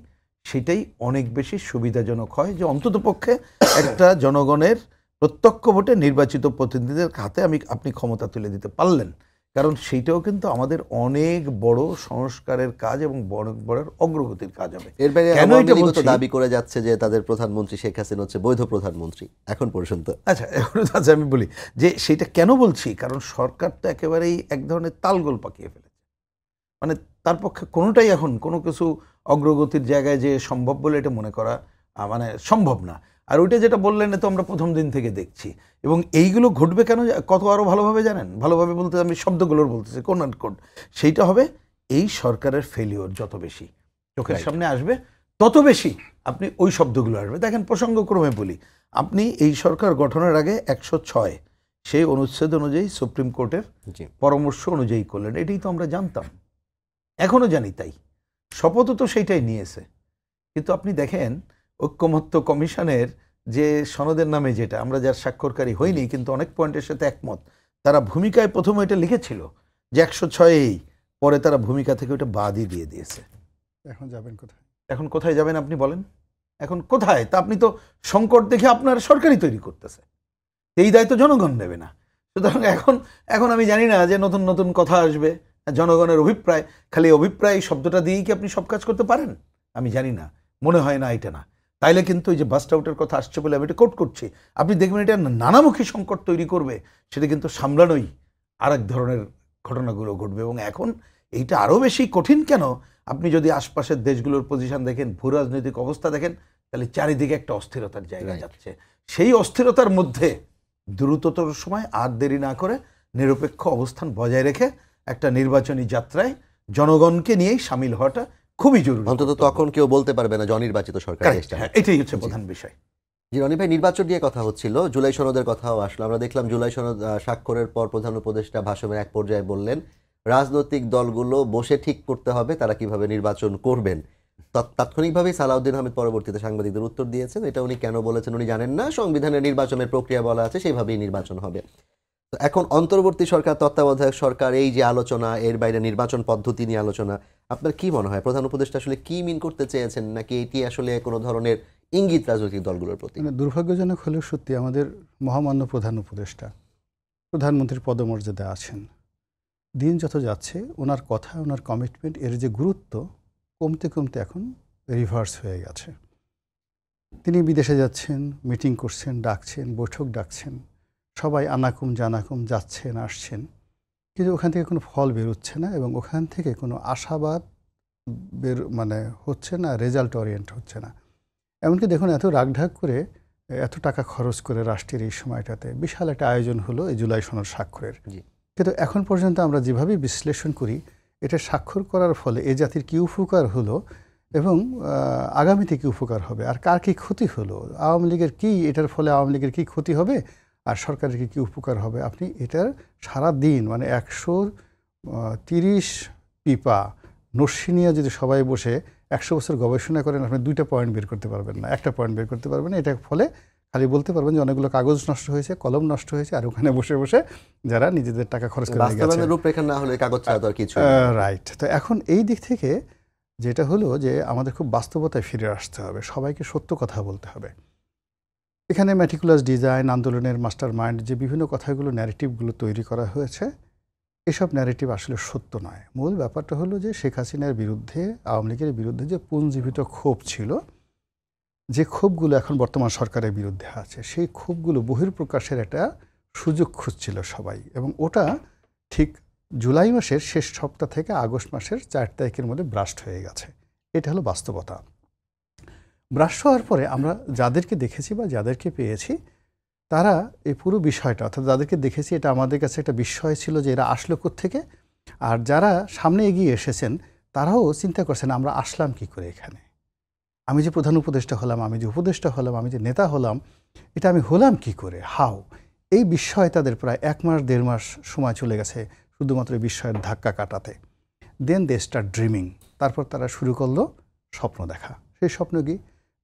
সেটাই অনেক বেশি সুবিধাজনক হয়, যে অন্ততপক্ষে একটা জনগণের প্রত্যক্ষ ভোটে নির্বাচিত প্রতিনিধিদের হাতে আপনি ক্ষমতা তুলে দিতে পারলেন। কারণ সেইটাও কিন্তু আমাদের অনেক বড় সংস্কারের কাজ এবং বড় বড় অগ্রগতির কাজ হবে। এর বাইরে দাবি করে যাচ্ছে যে তাদের প্রধানমন্ত্রী শেখ হাসিনা হচ্ছে বৈধ প্রধানমন্ত্রী এখন পর্যন্ত। আচ্ছা, আমি বলি যে সেইটা কেন বলছি, কারণ সরকার তো একেবারেই এক ধরনের তালগোল পাকিয়ে ফেলেছে, মানে তার পক্ষে কোনোটাই এখন কোনো কিছু অগ্রগতির জায়গায় যে সম্ভব বলে এটা মনে করা মানে সম্ভব না। আর ওইটা যেটা বললেন তো আমরা প্রথম দিন থেকে দেখছি, এবং এইগুলো ঘটবে কেন কত আরও ভালোভাবে জানেন, ভালোভাবে বলতে আমি শব্দগুলোর বলতেছি কোন কোড, সেইটা হবে এই সরকারের ফেলিওর যত বেশি চোখের সামনে আসবে তত বেশি আপনি ওই শব্দগুলো আসবে। দেখেন প্রসঙ্গক্রমে বলি, আপনি এই সরকার গঠনের আগে 106 সেই অনুচ্ছেদ অনুযায়ী সুপ্রিম কোর্টের পরামর্শ অনুযায়ী করলেন, এটাই তো আমরা জানতাম, এখনও জানি, তাই শপথও তো সেইটাই নিয়েছে। কিন্তু আপনি দেখেন ঐক্যমত্য কমিশনের যে সনদের নামে যেটা আমরা যার স্বাক্ষরকারী হইনি কিন্তু অনেক পয়েন্টের সাথে একমত, তারা ভূমিকায় প্রথমে এটা লিখেছিল যে 106, পরে তারা ভূমিকা থেকে ওটা বাদই দিয়ে দিয়েছে। এখন যাবেন কোথায়? এখন কোথায় যাবেন আপনি বলেন? এখন কোথায়? তা আপনি তো সংকট দেখে আপনার সরকারই তৈরি করতেছে, এই দায়িত্ব জনগণ নেবে না। সুতরাং এখন আমি জানি না যে নতুন নতুন কথা আসবে, জনগণের অভিপ্রায়, খালি অভিপ্রায় শব্দটা দিয়েই কি আপনি সব কাজ করতে পারেন? আমি জানি না, মনে হয় না এটা না। তাইলে কিন্তু এই যে বাস্ট আউটের কথা আসছে বলে আমি এটা কোট করছি, আপনি দেখবেন এটা নানামুখী সংকট তৈরি করবে, সেটা কিন্তু সামলানোই আরেক ধরনের ঘটনাগুলো ঘটবে। এবং এখন এইটা আরও বেশি কঠিন কেন, আপনি যদি আশপাশের দেশগুলোর পজিশন দেখেন, ভূ রাজনৈতিক অবস্থা দেখেন, তাহলে চারিদিকে একটা অস্থিরতার জায়গা যাচ্ছে। সেই অস্থিরতার মধ্যে দ্রুততর সময় আর দেরি না করে নিরপেক্ষ অবস্থান বজায় রেখে একটা নির্বাচনী যাত্রায় জনগণকে নিয়েই সামিল হওয়াটা খুবই জরুরি। অন্তত তখন কেউ বলতে পারবে না যে অনির্বাচিত সরকার দেশ চালাচ্ছে। এটাই হচ্ছে প্রধান বিষয়। জি রনি ভাই, নির্বাচন নিয়ে কথা হচ্ছিল, জুলাই সনদের কথাও আসলো। আমরা দেখলাম জুলাই সনদ স্বাক্ষরের পর প্রধান উপদেষ্টা ভাষণের এক পর্যায়ে বললেন রাজনৈতিক দলগুলো বসে ঠিক করতে হবে তারা কিভাবে নির্বাচন করবেন। তাৎক্ষণিকভাবেই সালাউদ্দিন আহমেদ পরবর্তীতে সাংবাদিকদের উত্তর দিয়েছেন, এটা উনি কেন বলেছেন উনি জানেন না, সংবিধানের নির্বাচনের প্রক্রিয়া বলা আছে সেইভাবেই নির্বাচন হবে। তো এখন অন্তর্বর্তী সরকার, তত্ত্বাবধায়ক সরকার, এই যে আলোচনা, এর বাইরে নির্বাচন পদ্ধতি নিয়ে আলোচনা, আপনার কি মনে হয় প্রধান উপদেষ্টা আসলে কি মিন করতে চেয়েছেন, নাকি এটি আসলে কোনো ধরনের ইঙ্গিত রাজনৈতিক দলগুলোর প্রতি? দুর্ভাগ্যজনক হলেও সত্যি আমাদের মহামান্য প্রধান উপদেষ্টা প্রধানমন্ত্রীর পদমর্যাদা আছেন, দিন যত যাচ্ছে ওনার কথা, ওনার কমিটমেন্ট, এর যে গুরুত্ব কমতে কমতে এখন রিভার্স হয়ে গেছে। তিনি বিদেশে যাচ্ছেন, মিটিং করছেন, ডাকছেন, বৈঠক ডাকছেন, সবাই আনাকুম জানাকুম যাচ্ছেন আসছেন, কিন্তু ওখান থেকে কোনো ফল বেরোচ্ছে না এবং ওখান থেকে কোনো আশাবাদ হচ্ছে না, রেজাল্ট ওরিয়েন্ট হচ্ছে না। এমনকি দেখুন এত রাগঢাক করে, এত টাকা খরচ করে রাষ্ট্রের এই সময়টাতে বিশাল একটা আয়োজন হলো এই জুলাই সনদ স্বাক্ষরের, কিন্তু এখন পর্যন্ত আমরা যেভাবে বিশ্লেষণ করি এটা স্বাক্ষর করার ফলে এ জাতির কী উপকার হলো এবং আগামীতে কী উপকার হবে আর কার কী ক্ষতি হলো, আওয়ামী লীগের কী, এটার ফলে আওয়ামী লীগের কী ক্ষতি হবে আর সরকারের কী উপকার হবে, আপনি এটার সারা দিন 130 পিপা নস্যি নিয়ে যদি সবাই বসে 100 বছর গবেষণা করেন, আপনি 2টা পয়েন্ট বের করতে পারবেন না, একটা পয়েন্ট বের করতে পারবেন না। এটার ফলে খালি বলতে পারবেন যে অনেকগুলো কাগজ নষ্ট হয়েছে, কলম নষ্ট হয়েছে, আর ওখানে বসে বসে যারা নিজেদের টাকা খরচ করে বাস্তবায়নের রূপরেখা না হলে কাগজ ছাড়া তো আর কিছু রাইট। তো এখন এই দিক থেকে যেটা হলো যে আমাদের খুব বাস্তবতায় ফিরে আসতে হবে, সবাইকে সত্য কথা বলতে হবে। এখানে ম্যাটিকুলাস ডিজাইন, আন্দোলনের মাস্টার মাইন্ড, যে বিভিন্ন কথাগুলো ন্যারেটিভগুলো তৈরি করা হয়েছে, এসব ন্যারেটিভ আসলে সত্য নয়। মূল ব্যাপারটা হলো যে শেখ হাসিনার বিরুদ্ধে, আওয়ামী লীগের বিরুদ্ধে যে পুঞ্জীভূত ক্ষোভ ছিল, যে ক্ষোভগুলো এখন বর্তমান সরকারের বিরুদ্ধে আছে, সেই ক্ষোভগুলো বহির্প্রকাশের একটা সুযোগ খুঁজছিল সবাই, এবং ওটা ঠিক জুলাই মাসের শেষ সপ্তাহ থেকে আগস্ট মাসের 4 তারিখের মধ্যে ব্রাস্ট হয়ে গেছে। এটা হলো বাস্তবতা। ব্রাস্ট হওয়ার পরে আমরা যাদেরকে দেখেছি বা যাদেরকে পেয়েছি, তারা এই পুরো বিষয়টা, অর্থাৎ যাদেরকে দেখেছি এটা আমাদের কাছে একটা বিস্ময় ছিল যে এরা আসলো কোত্থেকে, আর যারা সামনে এগিয়ে এসেছেন তারাও চিন্তা করছেন আমরা আসলাম কি করে এখানে, আমি যে প্রধান উপদেষ্টা হলাম, আমি যে উপদেষ্টা হলাম, আমি যে নেতা হলাম, এটা আমি হলাম কি করে, হাউ। এই বিস্ময় তাদের প্রায় 1 মাস 1.5 মাস সময় চলে গেছে শুধুমাত্র বিস্ময়ের ধাক্কা কাটাতে। দেন দে স্টার্ট ড্রিমিং। তারপর তারা শুরু করলো স্বপ্ন দেখা। সেই স্বপ্ন কি,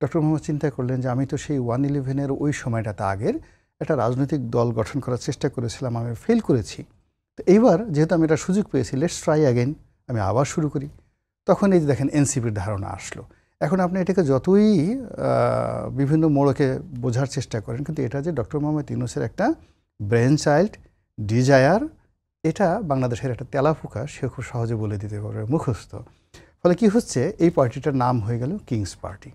ডক্টর মোহাম্মদ চিন্তা করলেন যে আমি তো সেই 1/11-এর ওই সময়টাতে আগের একটা রাজনৈতিক দল গঠন করার চেষ্টা করেছিলাম, আমি ফেল করেছি। তো এইবার যেহেতু আমি এটা সুযোগ পেয়েছি, লেটস ট্রাই অ্যাগেন, আমি আবার শুরু করি। তখন এই যে দেখেন এনসিপির ধারণা আসলো। এখন আপনি এটাকে যতই বিভিন্ন মোড়কে বোঝার চেষ্টা করেন, কিন্তু এটা যে ডক্টর মোহাম্মদ ইউনূসের একটা ব্রেন চাইল্ড ডিজায়ার, এটা বাংলাদেশের একটা তেলাফুকা, সে খুব সহজে বলে দিতে পারবে, মুখস্থ। ফলে কি হচ্ছে, এই পার্টিটার নাম হয়ে গেল কিংস পার্টি।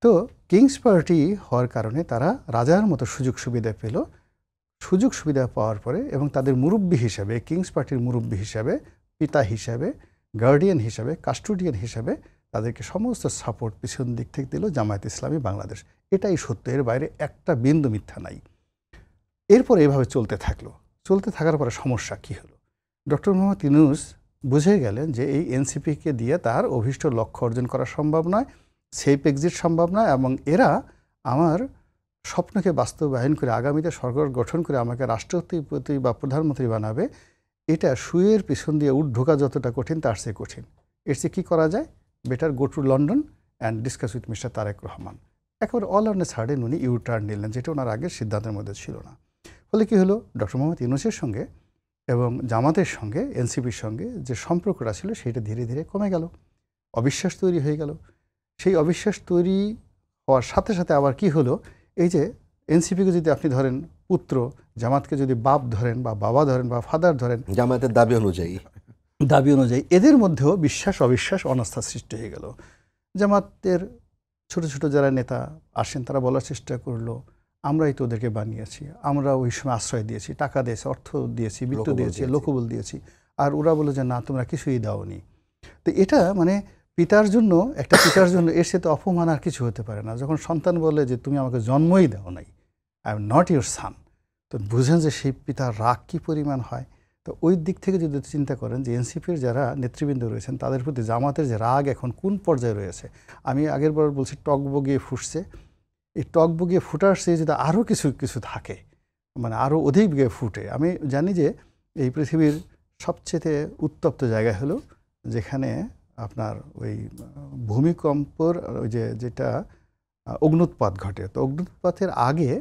তো কিংস পার্টি হওয়ার কারণে তারা রাজার মতো সুযোগ সুবিধা পেল। সুযোগ সুবিধা পাওয়ার পরে এবং তাদের মুরব্বী হিসাবে, কিংস পার্টির মুরব্বী হিসাবে, পিতা হিসাবে, গার্ডিয়ান হিসাবে, কাস্টোডিয়ান হিসাবে তাদেরকে সমস্ত সাপোর্ট পিছন দিক থেকে দিল জামায়াত ইসলামী বাংলাদেশ। এটাই সত্য, এর বাইরে একটা বিন্দু মিথ্যা নাই। এরপর এভাবে চলতে থাকলো। চলতে থাকার পরে সমস্যা কী হলো, ডক্টর মোহাম্মদ ইউনূস বুঝে গেলেন যে এই এনসিপিকে দিয়ে তার অভীষ্ট লক্ষ্য অর্জন করা সম্ভব নয়, সেফ এক্সিট সম্ভব নয়, এবং এরা আমার স্বপ্নকে বাস্তবায়ন করে আগামীতে সরকার গঠন করে আমাকে রাষ্ট্রপতি বা প্রধানমন্ত্রী বানাবে, এটা শুয়ের পিছন দিয়ে উঠ ঢোকা যতটা কঠিন তার চেয়ে কঠিন। এর চেয়ে কী করা যায়, better go to London and discuss with mister Tarique Rahman. একেবারে অল অন এ সাডেন উনি ইউ টার্ন নিলেন, যেটা ওনার আগের সিদ্ধান্তের মধ্যে ছিল না। ফলে কী হলো, ডক্টর মোহাম্মদ ইউনূসের সঙ্গে এবং জামাতের সঙ্গে, এনসিপির সঙ্গে যে সম্পর্কটা ছিল সেটা ধীরে ধীরে কমে গেল, অবিশ্বাস তৈরি হয়ে গেল। সেই অবিশ্বাস তৈরি হওয়ার সাথে সাথে আবার কি হলো, এই যে এনসিপিকে যদি আপনি ধরেন পুত্র, জামাতকে যদি বাপ ধরেন বা বাবা ধরেন বা ফাদার ধরেন, জামাতের দাবি অনুযায়ী এদের মধ্যেও বিশ্বাস অবিশ্বাস অনাস্থা সৃষ্টি হয়ে গেল। জামাতের ছোট ছোট যারা নেতা আসেন তারা বলার চেষ্টা করলো আমরাই তো ওদেরকে বানিয়েছি, আমরা ওই সময় আশ্রয় দিয়েছি, টাকা দিয়েছি, অর্থ দিয়েছি, বিত্ত দিয়েছি, লোকবল দিয়েছি, আর ওরা বলে যে না তোমরা কিছুই দাওনি। তো এটা পিতার জন্য, একটা পিতার জন্য এর সাথে অপমান আর কিছু হতে পারে না। যখন সন্তান বলে যে তুমি আমাকে জন্মই দাও নাই, আই এম নট ইউর সান, তো বুঝেন যে সেই পিতার রাগ কী পরিমাণ হয়। তো ওই দিক থেকে যদি চিন্তা করেন যে এনসিপির যারা নেতৃবৃন্দ রয়েছেন তাদের প্রতি জামাতের যে রাগ এখন কোন পর্যায়ে রয়েছে, আমি আগের বার বলছি টগবগিয়ে ফুটছে। এই টগবগিয়ে ফুটার সে যদি আরও কিছু কিছু থাকে, মানে আরও অধিক গিয়ে ফুটে। আমি জানি যে এই পৃথিবীর সবচেয়ে উত্তপ্ত জায়গা হলো যেখানে আপনার ওই ভূমিকম্পর ওই যেটা অগ্নুৎপাত ঘটে। তো অগ্নুৎপাতের আগে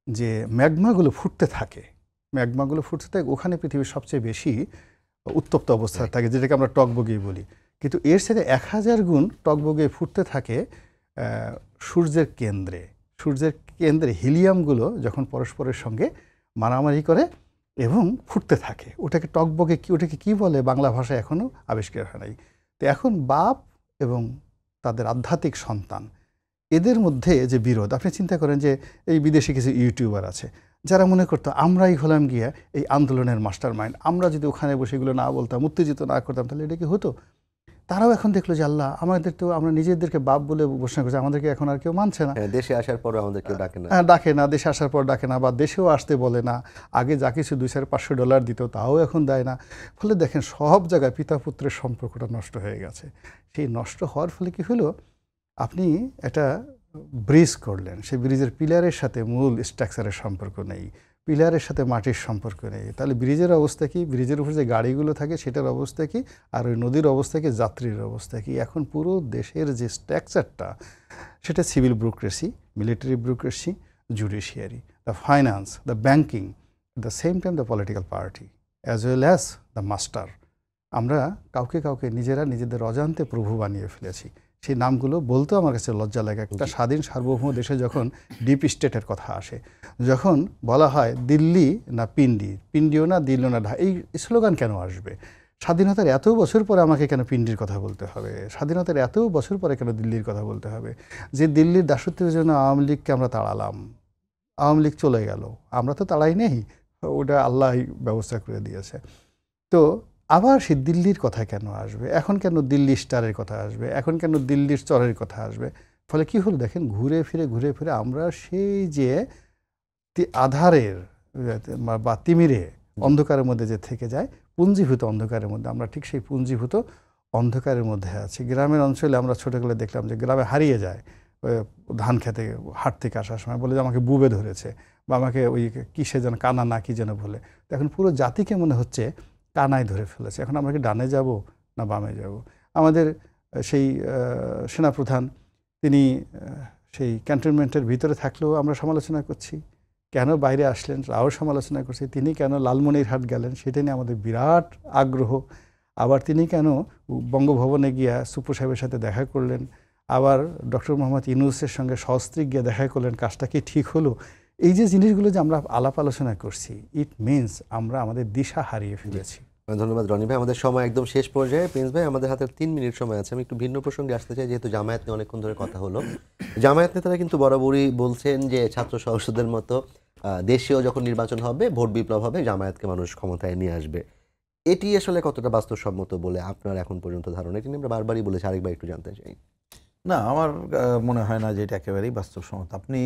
যে ম্যাগমাগুলো ফুটতে থাকে, ওখানে পৃথিবীর সবচেয়ে বেশি উত্তপ্ত অবস্থায় থাকে, যেটাকে আমরা টগবগিয়ে বলি। কিন্তু এর সাথে 1000 গুণ টগবগিয়ে ফুটতে থাকে সূর্যের কেন্দ্রে হিলিয়ামগুলো যখন পরস্পরের সঙ্গে মারামারি করে এবং ফুটতে থাকে। ওটাকে কি বলে বাংলা ভাষায় এখনও আবিষ্কার হয় নাই। তো এখন বাপ এবং তাদের আধ্যাত্মিক সন্তান, এদের মধ্যে যে বিরোধ, আপনি চিন্তা করেন যে এই বিদেশি কিছু ইউটিউবার আছে যারা মনে করতো আমরাই হলাম গিয়া এই আন্দোলনের মাস্টার মাইন্ড, আমরা যদি ওখানে বসে এগুলো না বলতাম, উত্তেজিত না করতাম, তাহলে এটা কি হতো। তারাও এখন দেখলো যে আল্লাহ আমাদের তো, আমরা নিজেদেরকে বাপ বলে ঘোষণা করছি, আমাদেরকে এখন আর কেউ মানছে না। দেশে আসার পর আমাদের কেউ ডাকে না, দেশে আসার পর ডাকে না, বা দেশেও আসতে বলে না। আগে যা কিছু $200-500 দিত তাও এখন দেয় না। ফলে দেখেন সব জায়গায় পিতা পুত্রের সম্পর্কটা নষ্ট হয়ে গেছে। সেই নষ্ট হওয়ার ফলে কি হলো, আপনি একটা ব্রিজ করলেন, সেই ব্রিজের পিলারের সাথে মূল স্ট্রাকচারের সম্পর্ক নেই, পিলারের সাথে মাটির সম্পর্ক নেই। তাহলে ব্রিজের অবস্থা কি, ব্রিজের উপর যে গাড়িগুলো থাকে সেটার অবস্থা কি, আর ওই নদীর অবস্থা কি, যাত্রীর অবস্থা কি। এখন পুরো দেশের যে স্ট্রাকচারটা, সেটা civil bureaucracy, military bureaucracy, judiciary, the finance, the banking, at the same time the political party as well as the master। আমরা কাউকে নিজেদের অজান্তে প্রভু বানিয়ে ফেলেছি। সেই নামগুলো বলতেও আমার কাছে লজ্জা লাগে। একটা স্বাধীন সার্বভৌম দেশে যখন ডিপ স্টেটের কথা আসে, যখন বলা হয় দিল্লি না পিন্ডি, পিন্ডিও না, দিল্লিও না, এই স্লোগান কেন আসবে? স্বাধীনতার এত বছর পরে আমাকে কেন পিন্ডির কথা বলতে হবে? স্বাধীনতার এত বছর পরে কেন দিল্লির কথা বলতে হবে? যে দিল্লির দাসত্বের জন্য আওয়ামী লীগকে আমরা তাড়ালাম, আওয়ামী লীগ চলে গেল, আমরা তো তাড়াই নেই, ওটা আল্লাহ ব্যবস্থা করে দিয়েছে। তো আবার সেই দিল্লির কথা কেন আসবে? এখন কেন দিল্লি স্টারের কথা আসবে? এখন কেন দিল্লির চরের কথা আসবে? ফলে কি হলো দেখেন, ঘুরে ফিরে আমরা সেই যে আধারের বা তিমিরে অন্ধকারের মধ্যে যে থেকে যায়, পুঞ্জীভূত অন্ধকারের মধ্যে, আমরা ঠিক সেই পুঞ্জীভূত অন্ধকারের মধ্যে আছি। গ্রামের অঞ্চলে আমরা ছোটোবেলায় দেখলাম যে গ্রামে হারিয়ে যায়, ধান খেতে হাট থেকে আসার সময় বলে যে আমাকে বুবে ধরেছে, বা আমাকে ওই কিসে যেন কানা না কি যেন বলে। তো এখন পুরো জাতিকে মনে হচ্ছে কানায় ধরে ফেলেছে। এখন আমরা কি ডানে যাব না বামে যাব? আমাদের সেই সেনাপ্রধান, তিনি সেই ক্যান্টনমেন্টের ভিতরে থাকলেও আমরা সমালোচনা করছি, কেন বাইরে আসলেন তাও সমালোচনা করছি। তিনি কেন লালমনিরহাট গেলেন সেটা নিয়ে আমাদের বিরাট আগ্রহ। আবার তিনি কেন বঙ্গভবনে গিয়া সুপ্র সাহেবের সাথে দেখা করলেন, আবার ডক্টর মোহাম্মদ ইউনূসের সঙ্গে সস্ত্রীক গিয়ে দেখা করলেন, কাজটা কি ঠিক হলো? এই যে জিনিসগুলো যে আমরা আলাপ আলোচনা করছি, ইট মিনস আমরা আমাদের দিশা হারিয়ে ফেলেছি। ধন্যবাদ রনি ভাই। আমাদের সময় একদম শেষ পর্যায়ে। প্রিন্স ভাই, আমাদের হাতে 3 মিনিট সময় আছে। আমি একটু ভিন্ন প্রসঙ্গে আসতে চাই, যেহেতু জামায়াত নিয়ে অনেকক্ষণ ধরে কথা হলো। জামায়াত নেতারা কিন্তু বরাবরই বলছেন যে ছাত্র সংসদের মতো দেশীয় যখন নির্বাচন হবে, ভোট বিপ্লব হবে, জামায়াতকে মানুষ ক্ষমতায় নিয়ে আসবে। এটি আসলে কতটা বাস্তবসম্মত বলে আপনার এখন পর্যন্ত ধারণা? এটি নিয়ে আমরা বারবারই বলেছি, আরেকবার একটু জানতে চাই। না, আমার মনে হয় না যে এটা একেবারেই বাস্তবসম্মত। আপনি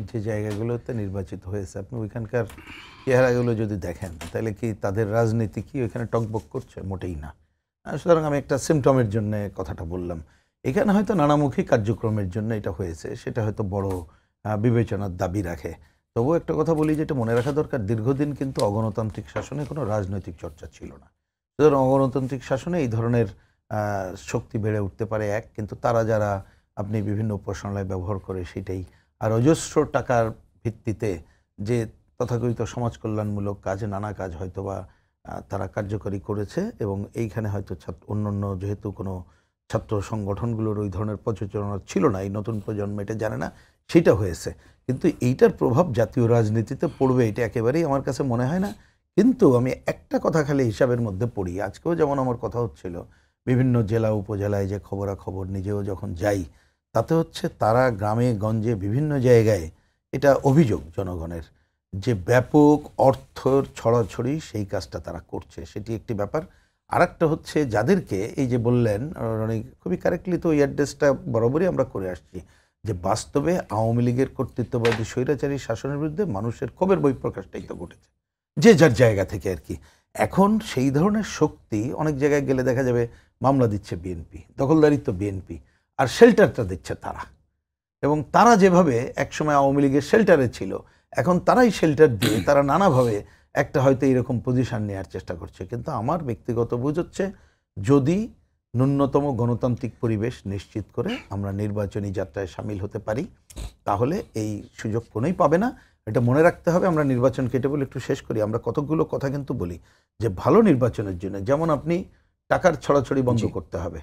যে জায়গাগুলোতে নির্বাচিত হয়েছে, আপনি ওইখানকার চেহারাগুলো যদি দেখেন, তাহলে কি তাদের রাজনীতি কি ওইখানে টকবক করছে? মোটেই না। সুতরাং আমি একটা সিমটমের জন্য কথাটা বললাম। এখানে হয়তো নানামুখী কার্যক্রমের জন্য এটা হয়েছে, সেটা হয়তো বড় বিবেচনার দাবি রাখে। তবুও একটা কথা বলি, যেটা মনে রাখা দরকার, দীর্ঘদিন কিন্তু অগণতান্ত্রিক শাসনে কোনো রাজনৈতিক চর্চা ছিল না। সুতরাং অগণতান্ত্রিক শাসনে এই ধরনের শক্তি বেড়ে উঠতে পারে এক, কিন্তু তারা যারা আপনি বিভিন্ন উপাসনালয় ব্যবহার করে সেটাই, আর অজস্র টাকার ভিত্তিতে যে তথাকথিত সমাজ কল্যাণমূলক কাজে নানা কাজ হয়তো বা তারা কার্যকরী করেছে, এবং এইখানে হয়তো অন্যান্য যেহেতু কোনো ছাত্র সংগঠনগুলোর ওই ধরনের প্রচেতনা ছিল না, এই নতুন প্রজন্ম এটা জানে না, সেটা হয়েছে। কিন্তু এইটার প্রভাব জাতীয় রাজনীতিতে পড়বে এটা একেবারেই আমার কাছে মনে হয় না। কিন্তু আমি একটা কথা খালি হিসাবের মধ্যে পড়ি, আজকেও যেমন আমার কথা হচ্ছিল, বিভিন্ন জেলা উপজেলায় যে খবরাখবর নিজেও যখন যাই, তাতে হচ্ছে তারা গ্রামে গঞ্জে বিভিন্ন জায়গায়, এটা অভিযোগ জনগণের, যে ব্যাপক অর্থর ছড়াছড়ি সেই কাজটা তারা করছে, সেটি একটি ব্যাপার। আর একটা হচ্ছে যাদেরকে এই যে বললেন খুবই কারেক্টলি, তো এই অ্যাড্রেসটা বরাবরই আমরা করে আসছি, যে বাস্তবে আওয়ামী লীগের কর্তৃত্ববাদী স্বৈরাচারী শাসনের বিরুদ্ধে মানুষের ক্ষোভের বহিঃপ্রকাশটাই তো ঘটেছে, যে যার জায়গা থেকে আর কি। এখন সেই ধরনের শক্তি অনেক জায়গায় গেলে দেখা যাবে মামলা দিচ্ছে বিএনপি, দখলদারিত্ব বিএনপি, আর শেল্টারটা দিচ্ছে তারা। এবং তারা যেভাবে একসময় আওয়ামী লীগের শেল্টারে ছিল, এখন তারাই শেল্টার দিয়ে তারা নানাভাবে একটা হয়তো এরকম পজিশন নেওয়ার চেষ্টা করছে। কিন্তু আমার ব্যক্তিগত বুঝ হচ্ছে, যদি ন্যূনতম গণতান্ত্রিক পরিবেশ নিশ্চিত করে আমরা নির্বাচনী যাত্রায় সামিল হতে পারি, তাহলে এই সুযোগ কোনোই পাবে না। এটা মনে রাখতে হবে। আমরা নির্বাচন কেটে বলে একটু শেষ করি, আমরা কতগুলো কথা কিন্তু বলি যে ভালো নির্বাচনের জন্য যেমন আপনি টাকার ছড়াছড়ি বন্ধ করতে হবে,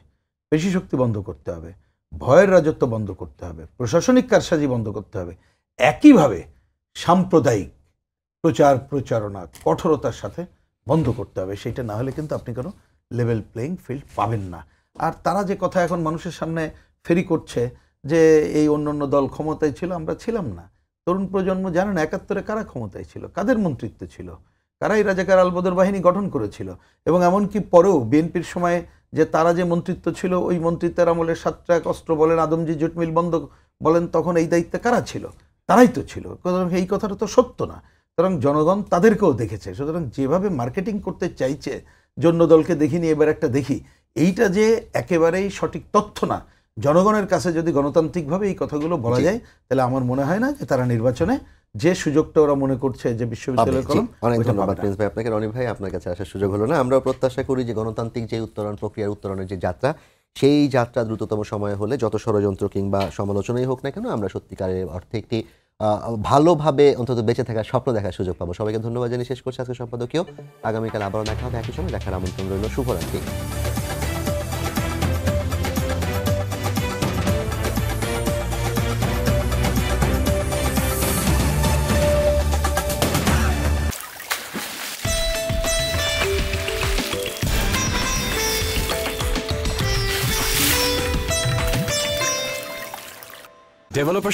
পেশি শক্তি বন্ধ করতে হবে, ভয়ের রাজত্ব বন্ধ করতে হবে, প্রশাসনিক কারসাজি বন্ধ করতে হবে, একইভাবে সাম্প্রদায়িক প্রচার প্রচারণা কঠোরতার সাথে বন্ধ করতে হবে। সেটা না হলে কিন্তু আপনি কোনো লেভেল প্লেইং ফিল্ড পাবেন না। আর তারা যে কথা এখন মানুষের সামনে ফেরি করছে যে এই অন্য দল ক্ষমতায় ছিল, আমরা ছিলাম না। তরুণ প্রজন্ম জানেন ৭১-এ কারা ক্ষমতায় ছিল, কাদের মন্ত্রিত্ব ছিল, কারাই রাজাকার আলবদর বাহিনী গঠন করেছিল। এবং এমনকি পরেও বিএনপির সময়ে যে তারা যে মন্ত্রিত্ব ছিল, ওই মন্ত্রিত্বের আমলে ৭ ট্রাক অস্ত্র বলেন, আদমজি জুট মিল বন্ধ বলেন, তখন এই দায়িত্বে কারা ছিল? তারাই তো ছিল। এই কথাটা তো সত্য না। সুতরাং জনগণ তাদেরকেও দেখেছে। সুতরাং যেভাবে মার্কেটিং করতে চাইছে জন্য দলকে দেখিনি এবার একটা দেখি, এইটা যে একেবারেই সঠিক তথ্য না। জনগণের কাছে যদি গণতান্ত্রিকভাবে এই কথাগুলো বলা যায়, তাহলে আমার মনে হয় না যে তারা নির্বাচনে যে সুযোগটা ওরা মনে করছে যে বিশ্ববিদ্যালয়ের কলম। অনেক ধন্যবাদ প্রিন্স ভাই আপনাকে। রনি ভাই, আপনার কাছে আসার সুযোগ হলো না। আমরা প্রত্যাশা করি যে গণতান্ত্রিক যে উত্তরণ প্রক্রিয়ার উত্তরণের যে যাত্রা, সেই যাত্রা দ্রুততম সময়ে হলে যত ষড়যন্ত্র কিংবা সমালোচনাই হোক না কেন, আমরা সত্যিকারের অর্থে একটি ভালোভাবে অন্তত বেঁচে থাকার স্বপ্ন দেখার সুযোগ পাবো। সবাইকে ধন্যবাদ জানিয়ে শেষ করছি আজকে সম্পাদকীয়। আগামীকাল আবারও দেখা হবে একই সময়। দেখার আমন্ত্রণ রইল। শুভরাত্রি। Developer